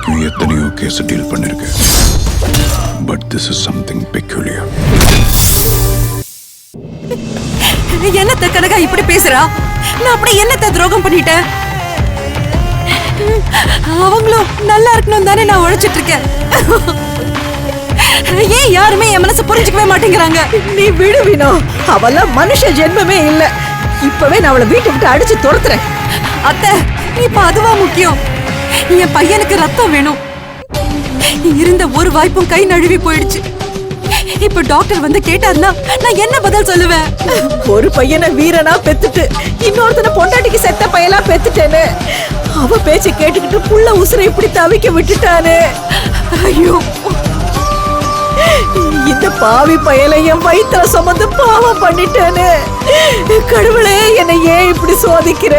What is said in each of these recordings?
வரைக்கும் எத்தனையோ case deal பண்ணிருக்கேன். But this is something peculiar. என்னத்த கனகா இப்படி பேசுறா? நான் அப்படி என்னத்த துரோகம் பண்ணிட்டேன்? அவங்களும் நல்லா இருக்கணும் தானே நான் உழைச்சிட்டு இருக்கேன். ஏன் யாருமே என் மனசு புரிஞ்சுக்கவே மாட்டேங்கிறாங்க? நீ விடுவினோ, அவெல்லாம் மனுஷ ஜென்மமே இல்ல. இப்பவே நான் அவளை வீட்டை விட்டு அடிச்சு துரத்துறேன். அத்தை, இப்ப அதுவா முக்கியம்? என் பையனுக்கு ரத்தம் வேணும். இருந்த ஒரு வாய்ப்பும் கை நழுவி போயிடுச்சு. இப்ப டாக்டர் வந்து கேட்டாருன்னா நான் என்ன பதில் சொல்லுவேன்? ஒரு பையனை வீரனா பெத்துட்டு இன்னொருத்தனை பொண்டாட்டிக்கு செத்த பையலா பெத்துட்டேன்னு அவ பேச்ச கேட்டுக்கிட்டு புள்ள உசுரை இப்படி தவிக்க விட்டுட்டானே. ஐயோ, இந்த பாவி பயலை என் வயித்துல சுமந்து பாவம் பண்ணிட்டேன்னு. கடவுளே, என்னை ஏன் இப்படி சோதிக்கிற?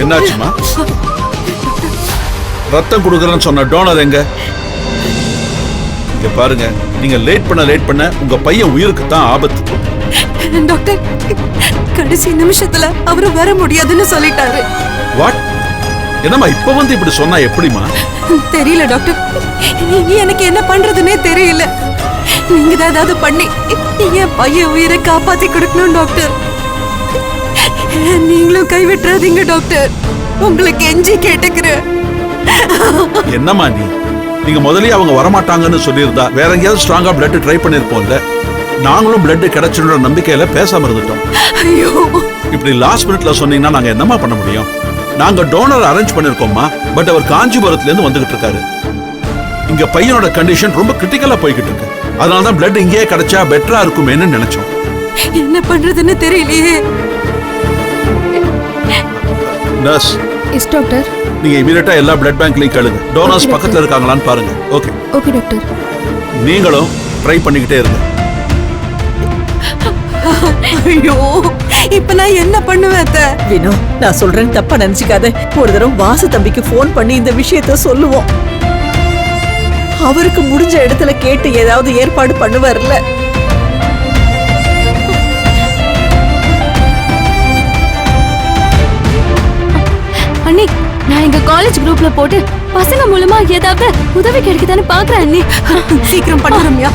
என்னாச்சுமா? ரத்தம் கொடுக்கறேன்னு சொன்ன டோனர் எங்க? இங்க பாருங்க, நீங்க லேட் பண்ண உங்க பையன் உயிருக்கு தான் ஆபத்து. டாக்டர், கடைசி நிமிஷத்துல அவரு வர முடியாதுன்னு சொல்லிட்டாரு. வாட்? என்னம்மா இப்ப வந்து இப்படி சொன்னா எப்படிமா? தெரியல டாக்டர், எனக்கு என்ன பண்றதுன்னே தெரியல. நீங்க தான் ஏதாவது பண்ணி என் பையன் உயிரை காப்பாத்தி கொடுக்கணும் டாக்டர். நீங்களும் கைவிட்டுறாதீங்க டாக்டர், உங்களுக்கு எஞ்சி கேட்டுக்கிறேன். என்னம்மா நீங்க முதல்லயே அவங்க வரமாட்டாங்கன்னு சொல்லியிருந்தா வேற எங்கேயாவது ஸ்ட்ராங்கா பிளட் ட்ரை பண்ணிருப்போம்ல. நாங்களும் பிளட் கிடைச்சிடுற நம்பிக்கையில பேசாம இருந்துட்டோம். ஐயோ, இப்படி லாஸ்ட் மினிட்ல சொன்னீங்கன்னா நாங்க என்னமா பண்ண முடியும்? நாங்க டோனர் அரேஞ்ச் பண்ணிருக்கோம்மா, பட் அவர் காஞ்சிபுரத்துல இருந்து வந்துகிட்டு இருக்காரு. இங்க பையனோட கண்டிஷன் ரொம்ப கிரிட்டிக்கலா போய்கிட்டு இருக்கு. அதனாலதான் பிளட் இங்கேயே கிடைச்சா பெட்டரா இருக்குமேன்னு நினைச்சோம். என்ன பண்றதுன்னு தெரியலையே. நர்ஸ். Yes doctor. நீங்க இமிடியேட்டா எல்லா பிளட் பேங்க்லயும் கேளுங்க. டோனர்ஸ் பக்கத்துல இருக்காங்களான்னு பாருங்க. Okay okay doctor. நீங்களும் ட்ரை பண்ணிக்கிட்டே இருங்க. ஐயோ, இப்ப நான் என்ன பண்ணுவேன்? வினோ, நான் சொல்றேன் தப்பா நினைச்சுக்காத. ஒரு தடவை வாசு தம்பிக்கு போன் பண்ணி இந்த விஷயத்த சொல்லுவோம். அவருக்கு முடிஞ்ச இடத்துல கேட்டு ஏதாவது ஏற்பாடு பண்ணுவார்ல. அண்ணி, நான் எங்க காலேஜ் குரூப்ல போட்டு பசங்க மூலமா ஏதாவது உதவி கிடைக்குதான்னு பாக்குறேன் அண்ணி. சீக்கிரம் பண்ணு ரம்யா.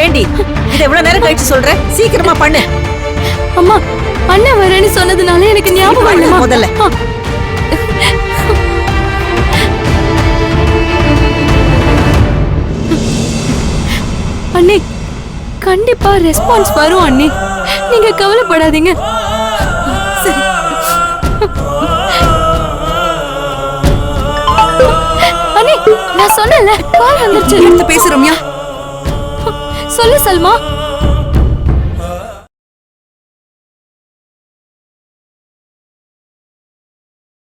ஏண்டி இதை எவ்வளவு நேரம் கழிச்சு சொல்ற? சீக்கிரமா பண்ணு. அம்மா, அண்ணன் வரேன்னு சொன்னதுனால எனக்கு ஞாபகம் இல்ல முதல்ல. அண்ணி, கண்டிப்பா ரெஸ்பான்ஸ் வரும் அண்ணி, நீங்க கவலைப்படாதீங்க. சரி. அண்ணி, நான் சொன்னேன்ல, கால் வந்துருச்சு. எடுத்து பேசு ரம்யா. சொல்லு சல்மா.